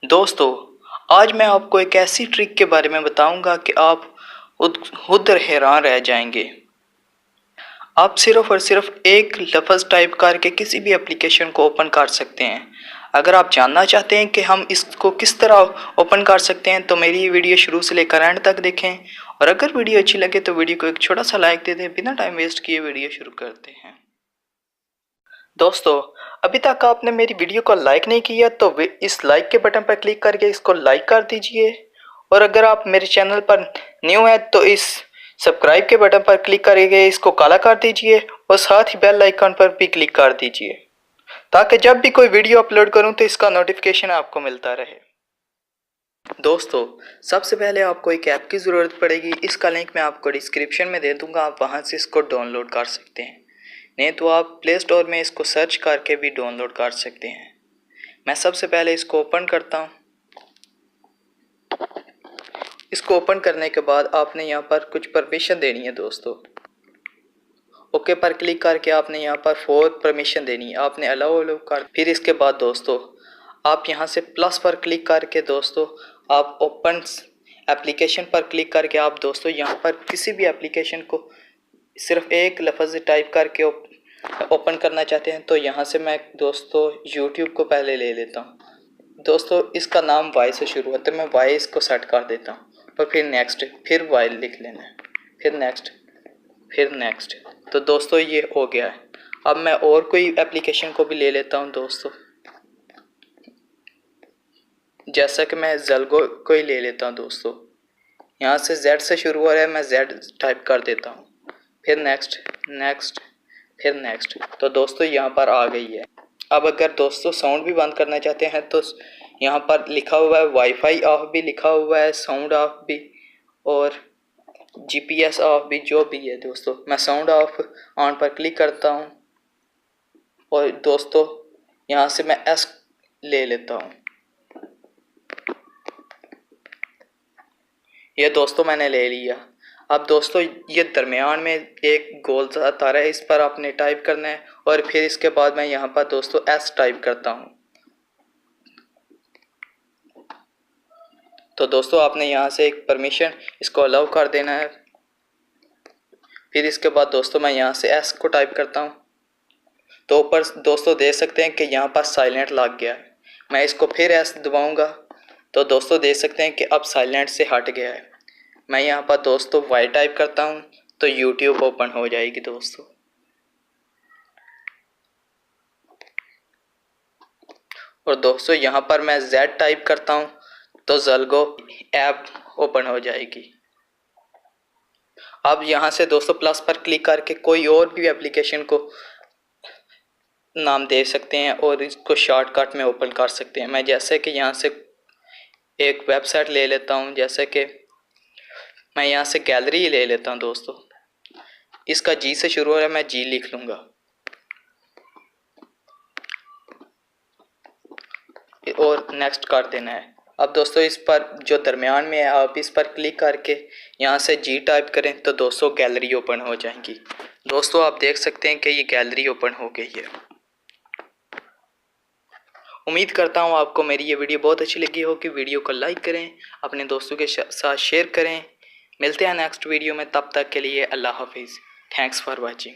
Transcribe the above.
दोस्तों, आज मैं आपको एक ऐसी ट्रिक के बारे में बताऊंगा कि आप खुद हैरान रह जाएंगे। आप सिर्फ और सिर्फ एक लफ्ज़ टाइप करके किसी भी एप्लीकेशन को ओपन कर सकते हैं। अगर आप जानना चाहते हैं कि हम इसको किस तरह ओपन कर सकते हैं तो मेरी ये वीडियो शुरू से लेकर एंड तक देखें, और अगर वीडियो अच्छी लगे तो वीडियो को एक छोटा सा लाइक दे दें। बिना टाइम वेस्ट किए वीडियो शुरू करते हैं। दोस्तों, अभी तक आपने मेरी वीडियो को लाइक नहीं किया तो इस लाइक के बटन पर क्लिक करके इसको लाइक कर दीजिए, और अगर आप मेरे चैनल पर न्यू हैं तो इस सब्सक्राइब के बटन पर क्लिक करके इसको काला कर दीजिए, और साथ ही बेल आइकन पर भी क्लिक कर दीजिए ताकि जब भी कोई वीडियो अपलोड करूं तो इसका नोटिफिकेशन आपको मिलता रहे। दोस्तों, सबसे पहले आपको एक ऐप की ज़रूरत पड़ेगी। इसका लिंक मैं आपको डिस्क्रिप्शन में दे दूंगा, आप वहां से इसको डाउनलोड कर सकते हैं। नहीं तो आप प्ले स्टोर में इसको सर्च करके भी डाउनलोड कर सकते हैं। मैं सबसे पहले इसको ओपन करता हूँ। इसको ओपन करने के बाद आपने यहाँ पर कुछ परमिशन देनी है दोस्तों। ओके पर क्लिक करके आपने यहाँ पर 4 परमिशन देनी है। आपने अलाउ कर, फिर इसके बाद दोस्तों आप यहाँ से प्लस पर क्लिक करके दोस्तों आप ओपन एप्लीकेशन पर क्लिक करके आप दोस्तों यहाँ पर किसी भी एप्लीकेशन को सिर्फ एक लफ्ज़ टाइप करके ओपन करना चाहते हैं तो यहाँ से मैं दोस्तों YouTube को पहले ले लेता हूँ। दोस्तों इसका नाम वाई से शुरू होता है, मैं वाई इसको सेट कर देता हूँ, और फिर नेक्स्ट, फिर वाई लिख लेना है, फिर नेक्स्ट, फिर नेक्स्ट। तो दोस्तों ये हो गया है। अब मैं और कोई एप्लीकेशन को भी ले लेता हूँ दोस्तों, जैसा कि मैं ज़ल्गो को ही ले लेता हूँ दोस्तों। यहाँ से Z से शुरू हो रहा है, मैं Z टाइप कर देता हूँ, फिर नेक्स्ट, नेक्स्ट, फिर नेक्स्ट। तो दोस्तों यहाँ पर आ गई है। अब अगर दोस्तों साउंड भी बंद करना चाहते हैं तो यहाँ पर लिखा हुआ है वाईफाई ऑफ भी लिखा हुआ है, साउंड ऑफ भी और GPS ऑफ भी, जो भी है दोस्तों। मैं साउंड ऑफ ऑन पर क्लिक करता हूँ और दोस्तों यहाँ से मैं S ले लेता हूँ। ये दोस्तों मैंने ले लिया। अब दोस्तों ये दरमियान में एक गोल सा तारा है, इस पर आपने टाइप करना है, और फिर इसके बाद मैं यहाँ पर दोस्तों S टाइप करता हूँ। तो दोस्तों आपने यहाँ से एक परमिशन इसको अलाउ कर देना है। फिर इसके बाद दोस्तों मैं यहाँ से S को टाइप करता हूँ तो ऊपर दोस्तों देख सकते हैं कि यहाँ पर साइलेंट लग गया है। मैं इसको फिर S दबाऊँगा तो दोस्तों देख सकते हैं कि अब साइलेंट से हट गया है। मैं यहाँ पर दोस्तों वाई टाइप करता हूँ तो YouTube ओपन हो जाएगी दोस्तों। और दोस्तों यहाँ पर मैं Z टाइप करता हूँ तो ज़ल्गो ऐप ओपन हो जाएगी। अब यहाँ से दोस्तों प्लस पर क्लिक करके कोई और भी एप्लीकेशन को नाम दे सकते हैं और इसको शॉर्टकट में ओपन कर सकते हैं। मैं जैसे कि यहाँ से एक वेबसाइट ले लेता हूँ, जैसे कि मैं यहाँ से गैलरी ले लेता हूँ दोस्तों। इसका G से शुरू हो रहा है, मैं G लिख लूँगा और नेक्स्ट कर देना है। अब दोस्तों इस पर जो दरमियान में है आप इस पर क्लिक करके यहाँ से G टाइप करें तो दोस्तों गैलरी ओपन हो जाएंगी। दोस्तों आप देख सकते हैं कि ये गैलरी ओपन हो गई है। उम्मीद करता हूँ आपको मेरी ये वीडियो बहुत अच्छी लगी होगी। वीडियो को लाइक करें, अपने दोस्तों के साथ शेयर करें। मिलते हैं नेक्स्ट वीडियो में, तब तक के लिए अल्लाह हाफिज़। Thanks for watching.